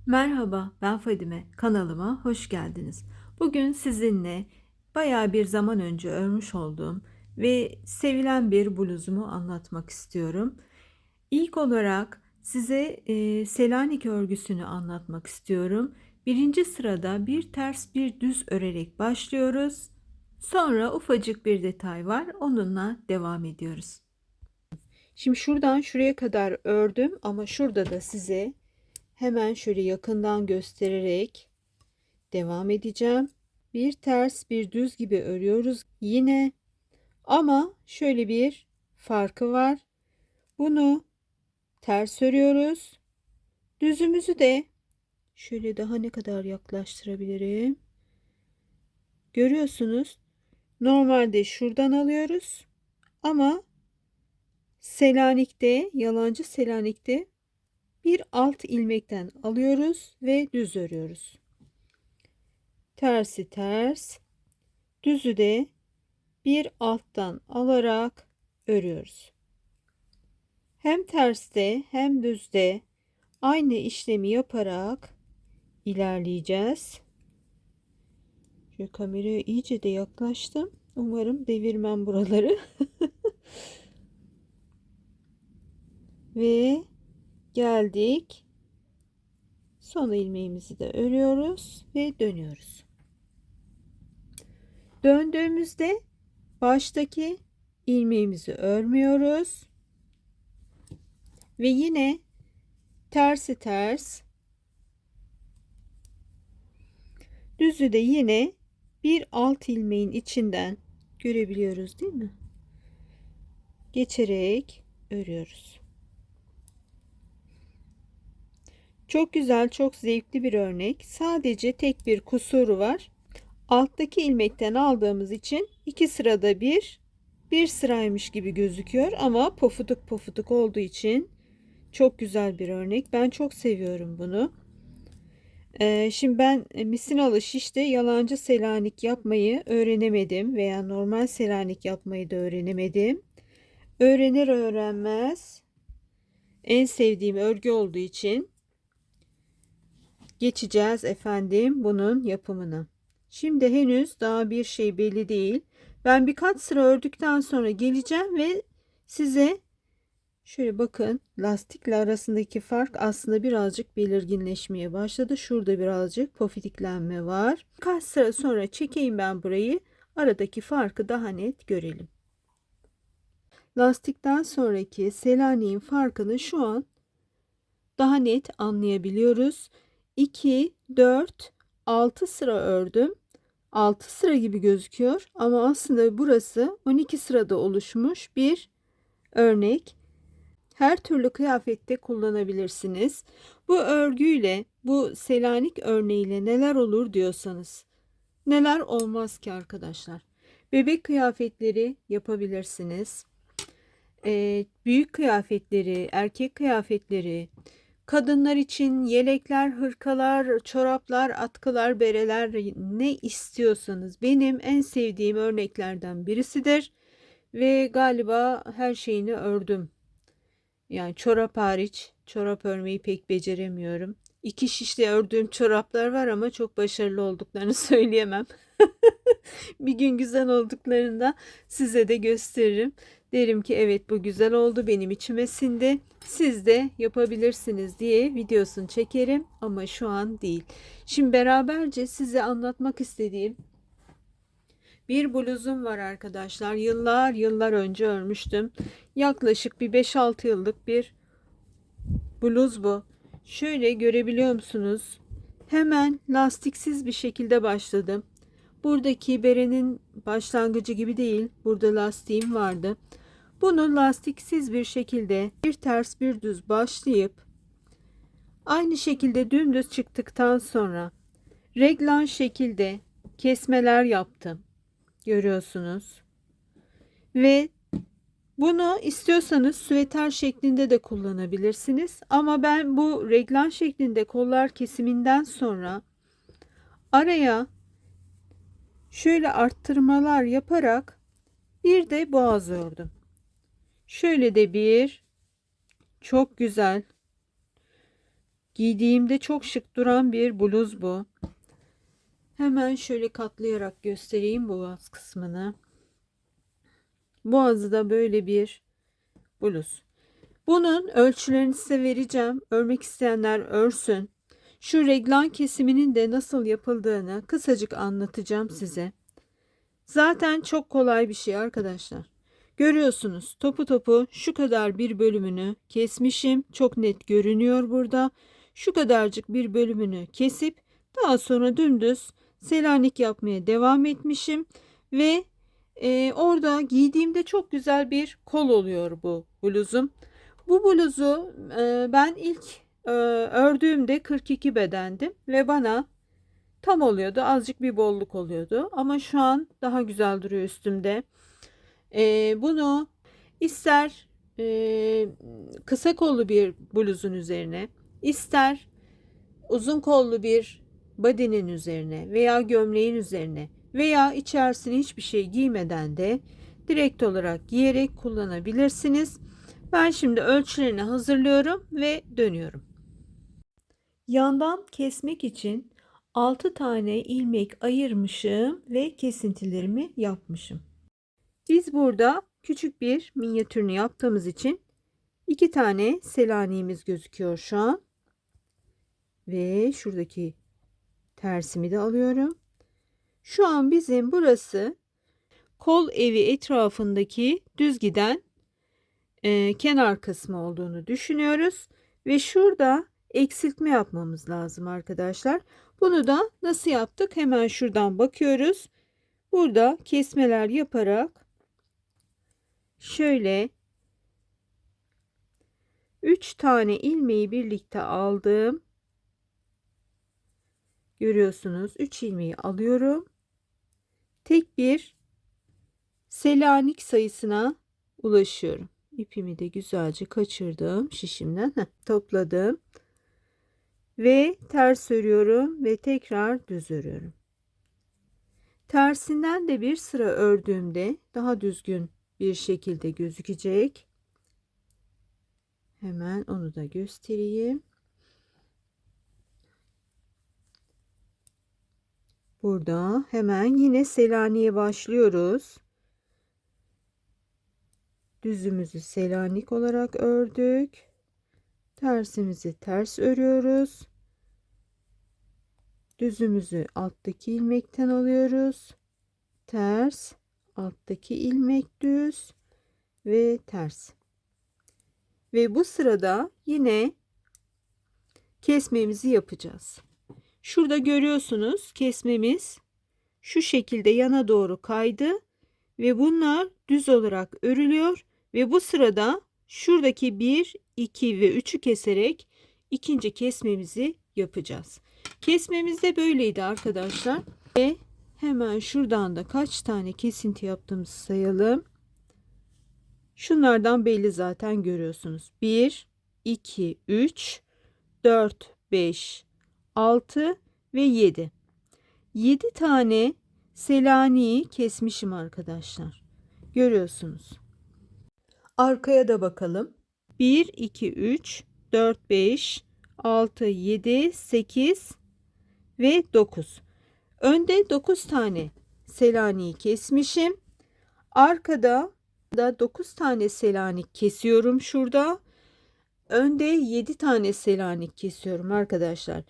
Merhaba, ben Fadime. Kanalıma hoş geldiniz. Bugün sizinle bayağı bir zaman önce örmüş olduğum ve sevilen bir bluzumu anlatmak istiyorum. İlk olarak size Selanik örgüsünü anlatmak istiyorum. Birinci sırada bir ters bir düz örerek başlıyoruz. Sonra ufacık bir detay var, onunla devam ediyoruz. Şimdi şuradan şuraya kadar ördüm ama şurada da size hemen şöyle yakından göstererek devam edeceğim. Bir ters bir düz gibi örüyoruz yine, ama şöyle bir farkı var. Bunu ters örüyoruz. Düzümüzü de şöyle daha ne kadar yaklaştırabilirim? Görüyorsunuz. Normalde şuradan alıyoruz ama Selanik'te, yalancı Selanik'te bir alt ilmekten alıyoruz ve düz örüyoruz. Tersi ters, düzü de bir alttan alarak örüyoruz. Hem terste hem düzde aynı işlemi yaparak ilerleyeceğiz. Şu kameraya iyice de yaklaştım. Umarım devirmem buraları. Ve geldik. Son ilmeğimizi de örüyoruz ve dönüyoruz. Döndüğümüzde baştaki ilmeğimizi örmüyoruz. Ve yine tersi ters, düzü de yine bir alt ilmeğin içinden görebiliyoruz değil mi? Geçerek örüyoruz. Çok güzel, çok zevkli bir örnek. Sadece tek bir kusuru var. Alttaki ilmekten aldığımız için iki sırada bir sıraymış gibi gözüküyor ama pofuduk pofuduk olduğu için çok güzel bir örnek. Ben çok seviyorum bunu. Şimdi ben misinalı şişte yalancı Selanik yapmayı öğrenemedim veya normal Selanik yapmayı da öğrenemedim. Öğrenir öğrenmez en sevdiğim örgü olduğu için geçeceğiz efendim bunun yapımını. Şimdi henüz daha bir şey belli değil. Ben birkaç sıra ördükten sonra geleceğim ve size şöyle bakın, lastikle arasındaki fark aslında birazcık belirginleşmeye başladı. Şurada birazcık pofidiklenme var. Kaç sıra sonra çekeyim ben burayı. Aradaki farkı daha net görelim. Lastikten sonraki Selanik'in farkını şu an daha net anlayabiliyoruz. 2, 4, 6 sıra ördüm. 6 sıra gibi gözüküyor ama aslında burası 12 sırada oluşmuş bir örnek. Her türlü kıyafette kullanabilirsiniz. Bu örgüyle, bu Selanik örneğiyle neler olur diyorsanız, neler olmaz ki arkadaşlar. Bebek kıyafetleri yapabilirsiniz. Büyük kıyafetleri, erkek kıyafetleri, kadınlar için yelekler, hırkalar, çoraplar, atkılar, bereler, ne istiyorsanız benim en sevdiğim örneklerden birisidir. Ve galiba her şeyini ördüm. Yani çorap hariç, çorap örmeyi pek beceremiyorum. İki şişle ördüğüm çoraplar var ama çok başarılı olduklarını söyleyemem. Bir gün güzel olduklarında size de gösteririm. Derim ki evet, bu güzel oldu, benim içime sindi. Siz de yapabilirsiniz diye videosunu çekerim ama şu an değil. Şimdi beraberce size anlatmak istediğim bir bluzum var arkadaşlar. Yıllar yıllar önce örmüştüm. Yaklaşık bir 5-6 yıllık bir bluz bu. Şöyle görebiliyor musunuz? Hemen lastiksiz bir şekilde başladım. Buradaki berenin başlangıcı gibi değil. Burada lastiğim vardı. Bunu lastiksiz bir şekilde bir ters bir düz başlayıp aynı şekilde dümdüz çıktıktan sonra reglan şekilde kesmeler yaptım. Görüyorsunuz. Ve bunu istiyorsanız süveter şeklinde de kullanabilirsiniz. Ama ben bu reglan şeklinde kollar kesiminden sonra araya şöyle arttırmalar yaparak bir de boğaz ördüm. Şöyle de bir çok güzel Giydiğimde çok şık duran bir bluz bu. Hemen şöyle katlayarak göstereyim boğaz kısmını. Boğazı da böyle bir bluz. Bunun ölçülerini size vereceğim. Örmek isteyenler örsün. Şu reglan kesiminin de nasıl yapıldığını kısacık anlatacağım size. Zaten çok kolay bir şey arkadaşlar. Görüyorsunuz topu topu şu kadar bir bölümünü kesmişim. Çok net görünüyor burada. Şu kadarcık bir bölümünü kesip daha sonra dümdüz Selanik yapmaya devam etmişim. Ve orada giydiğimde çok güzel bir kol oluyor bu bluzum. Bu bluzu ben ilk ördüğümde 42 bedendim ve bana tam oluyordu. Azıcık bir bolluk oluyordu. Ama şu an daha güzel duruyor üstümde. Bunu ister kısa kollu bir bluzun üzerine, ister uzun kollu bir body'nin üzerine veya gömleğin üzerine veya içerisine hiçbir şey giymeden de direkt olarak giyerek kullanabilirsiniz. Ben şimdi ölçülerini hazırlıyorum ve dönüyorum. Yandan kesmek için 6 tane ilmek ayırmışım ve kesintilerimi yapmışım. Biz burada küçük bir minyatürünü yaptığımız için 2 tane Selanik'imiz gözüküyor şu an. Ve şuradaki tersimi de alıyorum. Şu an bizim burası kol evi etrafındaki düz giden kenar kısmı olduğunu düşünüyoruz. Ve şurada eksiltme yapmamız lazım arkadaşlar. Bunu da nasıl yaptık? Hemen şuradan bakıyoruz. Burada kesmeler yaparak şöyle 3 tane ilmeği birlikte aldım. Görüyorsunuz 3 ilmeği alıyorum. Tek bir Selanik sayısına ulaşıyorum. İpimi de güzelce kaçırdım şişimden. Topladım. Ve ters örüyorum ve tekrar düz örüyorum. Tersinden de bir sıra ördüğümde daha düzgün bir şekilde gözükecek. Hemen onu da göstereyim. Burada hemen yine Selanik'e başlıyoruz. Düzümüzü Selanik olarak ördük. Tersimizi ters örüyoruz. Düzümüzü alttaki ilmekten alıyoruz. Ters, alttaki ilmek düz ve ters. Ve bu sırada yine kesmemizi yapacağız. Şurada görüyorsunuz kesmemiz şu şekilde yana doğru kaydı ve bunlar düz olarak örülüyor ve bu sırada şuradaki 1, 2 ve 3'ü keserek ikinci kesmemizi yapacağız. Kesmemiz de böyleydi arkadaşlar. Ve hemen şuradan da kaç tane kesinti yaptığımızı sayalım. Şunlardan belli zaten görüyorsunuz. 1, 2, 3, 4, 5, 6 ve 7. 7 tane Selanik'i kesmişim arkadaşlar. Görüyorsunuz. Arkaya da bakalım. 1, 2, 3, 4, 5, 6, 7, 8 ve 9. Önde 9 tane Selanik'i kesmişim. Arkada da 9 tane Selanik kesiyorum şurada. Önde 7 tane Selanik kesiyorum arkadaşlar.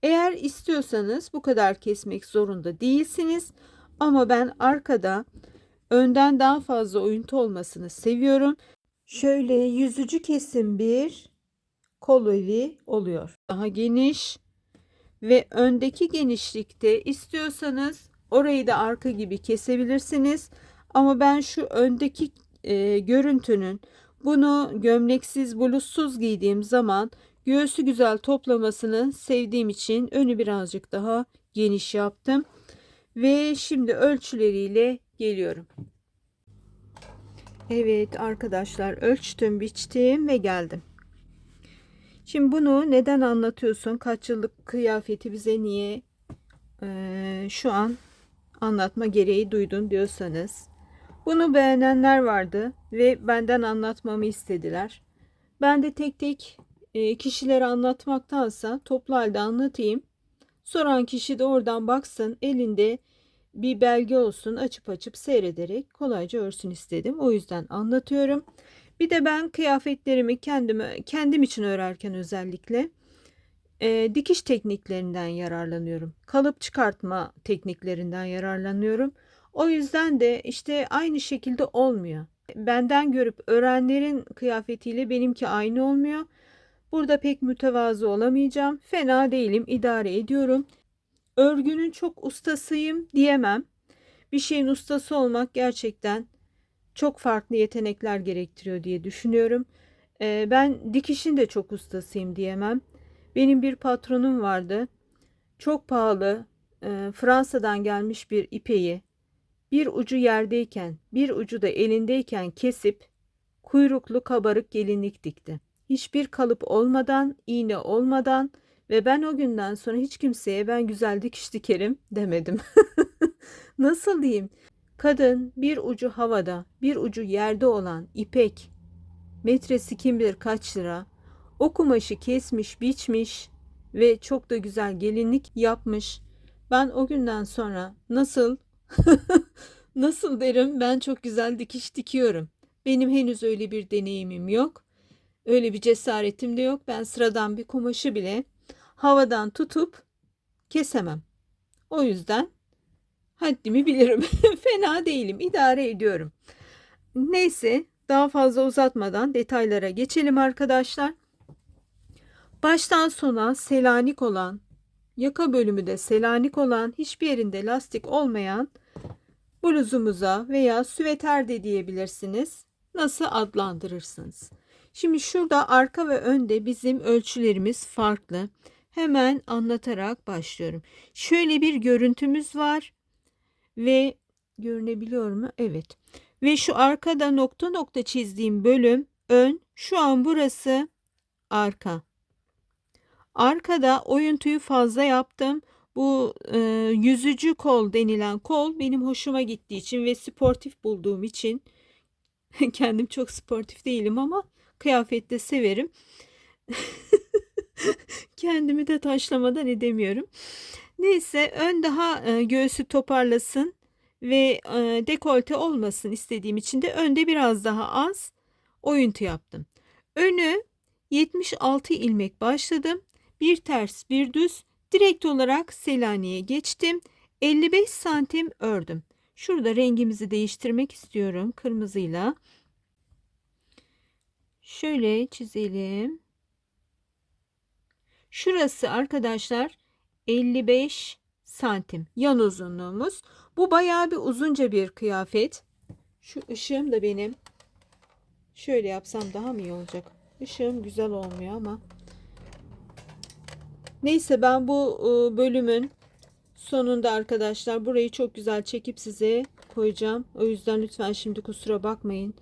Eğer istiyorsanız bu kadar kesmek zorunda değilsiniz. Ama ben arkada önden daha fazla oyuntu olmasını seviyorum. Şöyle yüzücü kesim bir kol evi oluyor. Daha geniş ve öndeki genişlikte istiyorsanız orayı da arka gibi kesebilirsiniz. Ama ben şu öndeki görüntünün bunu gömleksiz bluzsuz giydiğim zaman göğsü güzel toplamasını sevdiğim için önü birazcık daha geniş yaptım. Ve şimdi ölçüleriyle geliyorum. Evet arkadaşlar ölçtüm, biçtim ve geldim. Şimdi bunu neden anlatıyorsun? Kaç yıllık kıyafeti bize niye şu an anlatma gereği duydun diyorsanız. Bunu beğenenler vardı ve benden anlatmamı istediler. Ben de tek tek kişilere anlatmaktansa toplu halde anlatayım. Soran kişi de oradan baksın, elinde bir belge olsun, açıp açıp seyrederek kolayca örsün istedim. O yüzden anlatıyorum. Bir de ben kıyafetlerimi kendim için örerken özellikle dikiş tekniklerinden yararlanıyorum. Kalıp çıkartma tekniklerinden yararlanıyorum. O yüzden de işte aynı şekilde olmuyor. Benden görüp örenlerin kıyafetiyle benimki aynı olmuyor. Burada pek mütevazı olamayacağım. Fena değilim, idare ediyorum. Örgünün çok ustasıyım diyemem. Bir şeyin ustası olmak gerçekten çok farklı yetenekler gerektiriyor diye düşünüyorum. Ben dikişin de çok ustasıyım diyemem. Benim bir patronum vardı. Çok pahalı Fransa'dan gelmiş bir ipeği bir ucu yerdeyken bir ucu da elindeyken kesip kuyruklu kabarık gelinlik dikti. Hiçbir kalıp olmadan, iğne olmadan ve ben o günden sonra hiç kimseye ben güzel dikiş dikerim demedim. Nasıl diyeyim? Kadın bir ucu havada, bir ucu yerde olan ipek, metresi kim bilir kaç lira, o kumaşı kesmiş, biçmiş ve çok da güzel gelinlik yapmış. Ben o günden sonra nasıl nasıl derim, ben çok güzel dikiş dikiyorum. Benim henüz öyle bir deneyimim yok. Öyle bir cesaretim de yok. Ben sıradan bir kumaşı bile havadan tutup kesemem. O yüzden haddimi bilirim. Fena değilim, idare ediyorum. Neyse, daha fazla uzatmadan detaylara geçelim arkadaşlar. Baştan sona Selanik olan, yaka bölümü de Selanik olan, hiçbir yerinde lastik olmayan bluzumuza veya süveter de diyebilirsiniz. Nasıl adlandırırsınız? Şimdi şurada arka ve önde bizim ölçülerimiz farklı. Hemen anlatarak başlıyorum. Şöyle bir görüntümüz var ve görünebiliyor mu? Evet. Ve şu arkada nokta nokta çizdiğim bölüm ön. Şu an burası arka. Arkada oyuntuyu fazla yaptım. Bu yüzücü kol denilen kol benim hoşuma gittiği için ve sportif bulduğum için kendim çok sportif değilim ama kıyafette severim. Kendimi de taşlamadan edemiyorum. Neyse, ön daha göğsü toparlasın ve dekolte olmasın istediğim için de önde biraz daha az oyuntu yaptım. Önü 76 ilmek başladım. Bir ters bir düz direkt olarak Selanik'e geçtim. 55 santim ördüm. Şurada rengimizi değiştirmek istiyorum kırmızıyla. Şöyle çizelim. Şurası arkadaşlar 55 santim yan uzunluğumuz. Bu bayağı bir uzunca bir kıyafet. Şu ışığım da benim. Şöyle yapsam daha mı iyi olacak? Işığım güzel olmuyor ama. Neyse, ben bu bölümün sonunda arkadaşlar burayı çok güzel çekip size koyacağım. O yüzden lütfen şimdi kusura bakmayın.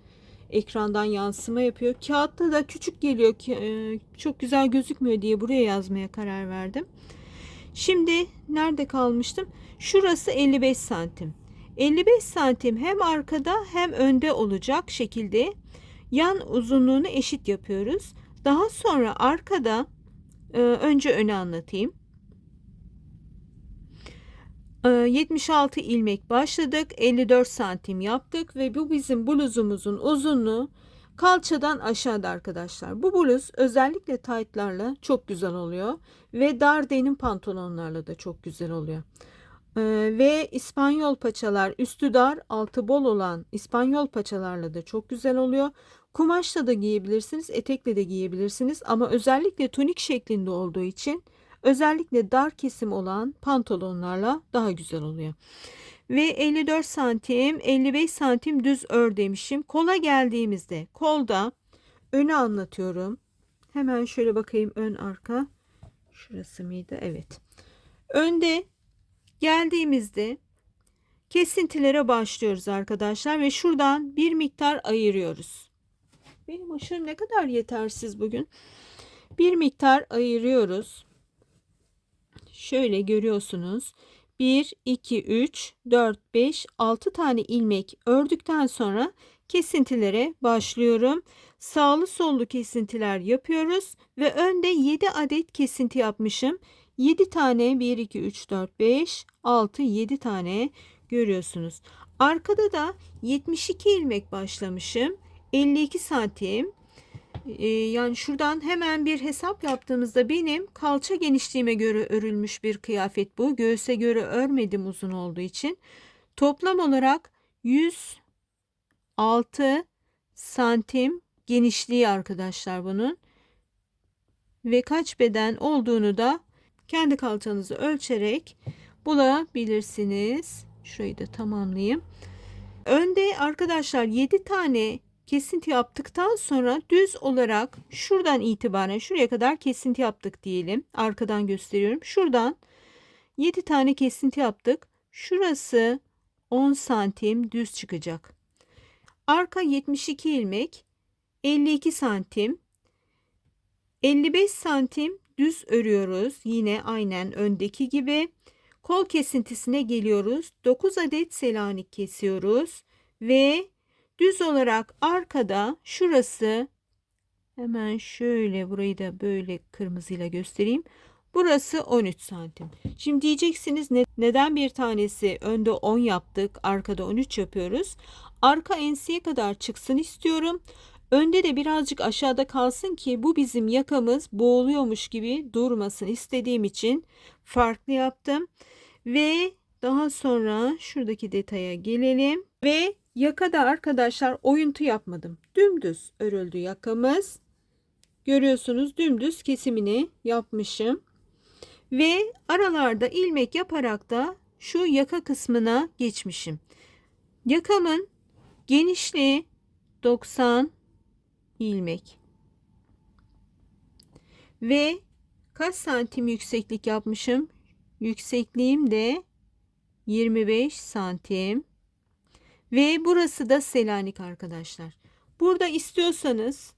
Ekrandan yansıma yapıyor. Kağıtta da küçük geliyor ki çok güzel gözükmüyor diye buraya yazmaya karar verdim. Şimdi nerede kalmıştım? Şurası 55 santim. 55 santim hem arkada hem önde olacak şekilde yan uzunluğunu eşit yapıyoruz. Daha sonra arkada önce öne anlatayım. 76 ilmek başladık. 54 santim yaptık ve bu bizim bluzumuzun uzunluğu kalçadan aşağıda arkadaşlar. Bu bluz özellikle taytlarla çok güzel oluyor ve dar denim pantolonlarla da çok güzel oluyor. Ve İspanyol paçalar, üstü dar altı bol olan İspanyol paçalarla da çok güzel oluyor. Kumaşla da giyebilirsiniz, etekle de giyebilirsiniz ama özellikle tunik şeklinde olduğu için özellikle dar kesim olan pantolonlarla daha güzel oluyor. Ve 54 santim 55 santim düz ör demişim. Kola geldiğimizde kolda önü anlatıyorum. Hemen şöyle bakayım, ön arka. Şurası mıydı? Evet. Önde geldiğimizde kesintilere başlıyoruz arkadaşlar ve şuradan bir miktar ayırıyoruz. Benim ışığım ne kadar yetersiz bugün. Bir miktar ayırıyoruz. Şöyle görüyorsunuz. 1, 2, 3, 4, 5, 6 tane ilmek ördükten sonra kesintilere başlıyorum. Sağlı sollu kesintiler yapıyoruz ve önde 7 adet kesinti yapmışım. 7 tane 1 2 3 4 5 6 7 tane görüyorsunuz. Arkada da 72 ilmek başlamışım. 52 santim. Yani şuradan hemen bir hesap yaptığımızda benim kalça genişliğime göre örülmüş bir kıyafet bu. Göğüse göre örmedim uzun olduğu için. Toplam olarak 106 santim genişliği arkadaşlar bunun. Ve kaç beden olduğunu da kendi kalçanızı ölçerek bulabilirsiniz. Şurayı da tamamlayayım. Önde arkadaşlar 7 tane kesinti yaptıktan sonra düz olarak şuradan itibaren şuraya kadar kesinti yaptık diyelim. Arkadan gösteriyorum. Şuradan 7 tane kesinti yaptık. Şurası 10 santim düz çıkacak. Arka 72 ilmek, 52 santim, 55 santim düz örüyoruz. Yine aynen öndeki gibi. Kol kesintisine geliyoruz. 9 adet Selanik kesiyoruz ve düz olarak arkada şurası, hemen şöyle burayı da böyle kırmızıyla göstereyim. Burası 13 santim. Şimdi diyeceksiniz neden bir tanesi önde 10 yaptık, arkada 13 yapıyoruz? Arka enseye kadar çıksın istiyorum. Önde de birazcık aşağıda kalsın ki bu bizim yakamız boğuluyormuş gibi durmasın istediğim için farklı yaptım. Ve daha sonra şuradaki detaya gelelim. Ve yakada arkadaşlar oyuntu yapmadım. Dümdüz örüldü yakamız. Görüyorsunuz dümdüz kesimini yapmışım. Ve aralarda ilmek yaparak da şu yaka kısmına geçmişim. Yakamın genişliği 90 ilmek. Ve kaç santim yükseklik yapmışım? Yüksekliğim de 25 santim. Ve burası da Selanik arkadaşlar. Burada istiyorsanız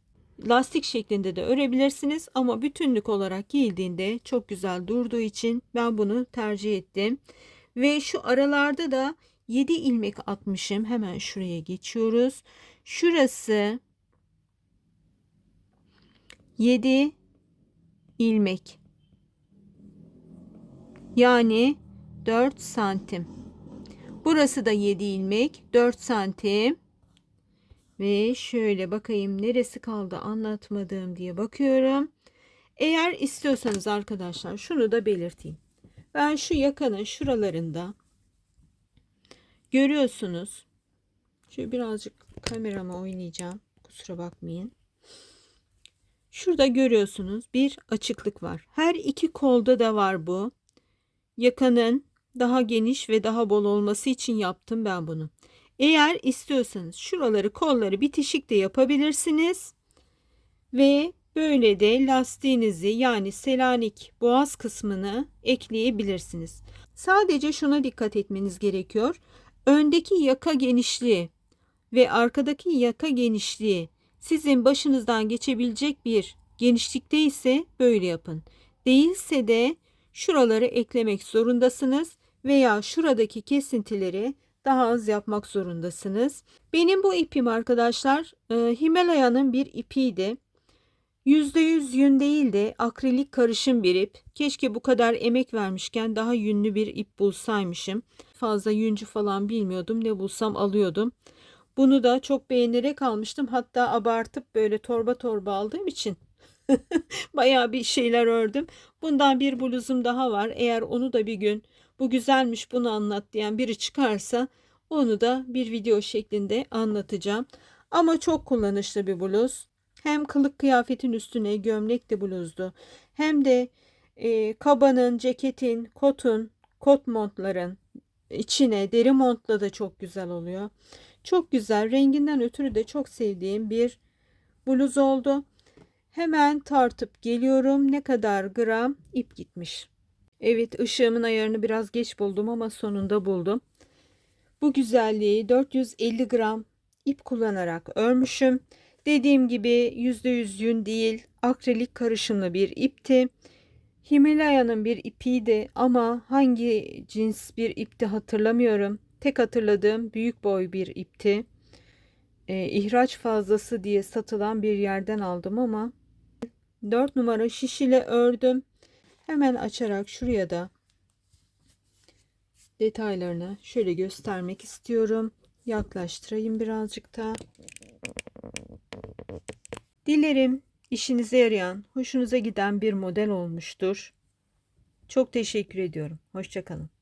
lastik şeklinde de örebilirsiniz ama bütünlük olarak giyildiğinde çok güzel durduğu için ben bunu tercih ettim. Ve şu aralarda da 7 ilmek atmışım. Hemen şuraya geçiyoruz. Şurası 7 ilmek. Yani 4 santim. Burası da 7 ilmek, 4 santim. Ve şöyle bakayım neresi kaldı anlatmadığım diye bakıyorum. Eğer istiyorsanız arkadaşlar şunu da belirteyim. Ben şu yakanın şuralarında görüyorsunuz. Şöyle birazcık kamerama oynayacağım. Kusura bakmayın. Şurada görüyorsunuz bir açıklık var. Her iki kolda da var bu. Yakanın daha geniş ve daha bol olması için yaptım ben bunu. Eğer istiyorsanız şuraları kolları bitişik de yapabilirsiniz. Ve böyle de lastiğinizi yani Selanik boğaz kısmını ekleyebilirsiniz. Sadece şuna dikkat etmeniz gerekiyor. Öndeki yaka genişliği ve arkadaki yaka genişliği sizin başınızdan geçebilecek bir genişlikte ise böyle yapın. Değilse de şuraları eklemek zorundasınız veya şuradaki kesintileri daha az yapmak zorundasınız. Benim bu ipim arkadaşlar Himalaya'nın bir ipiydi. %100 yün değil de akrilik karışım bir ip. Keşke bu kadar emek vermişken daha yünlü bir ip bulsaymışım. Fazla yüncü falan bilmiyordum. Ne bulsam alıyordum. Bunu da çok beğenerek almıştım. Hatta abartıp böyle torba torba aldığım için bayağı bir şeyler ördüm. Bundan bir bluzum daha var. Eğer onu da bir gün bu güzelmiş bunu anlat diyen biri çıkarsa onu da bir video şeklinde anlatacağım. Ama çok kullanışlı bir bluz. Hem kılık kıyafetin üstüne gömlek de bluzdu. Hem de kabanın, ceketin, kot montların içine deri montla da çok güzel oluyor. Çok güzel. Renginden ötürü de çok sevdiğim bir bluz oldu. Hemen tartıp geliyorum. Ne kadar gram ip gitmiş. Evet, ışığımın ayarını biraz geç buldum ama sonunda buldum. Bu güzelliği 450 gram ip kullanarak örmüşüm. Dediğim gibi %100 yün değil, akrilik karışımlı bir ipti. Himalaya'nın bir ipiydi ama hangi cins bir ipti hatırlamıyorum. Tek hatırladığım büyük boy bir ipti. ihraç fazlası diye satılan bir yerden aldım ama 4 numara şiş ile ördüm. Hemen açarak şuraya da detaylarını şöyle göstermek istiyorum. Yaklaştırayım birazcık da. Dilerim işinize yarayan, hoşunuza giden bir model olmuştur. Çok teşekkür ediyorum. Hoşça kalın.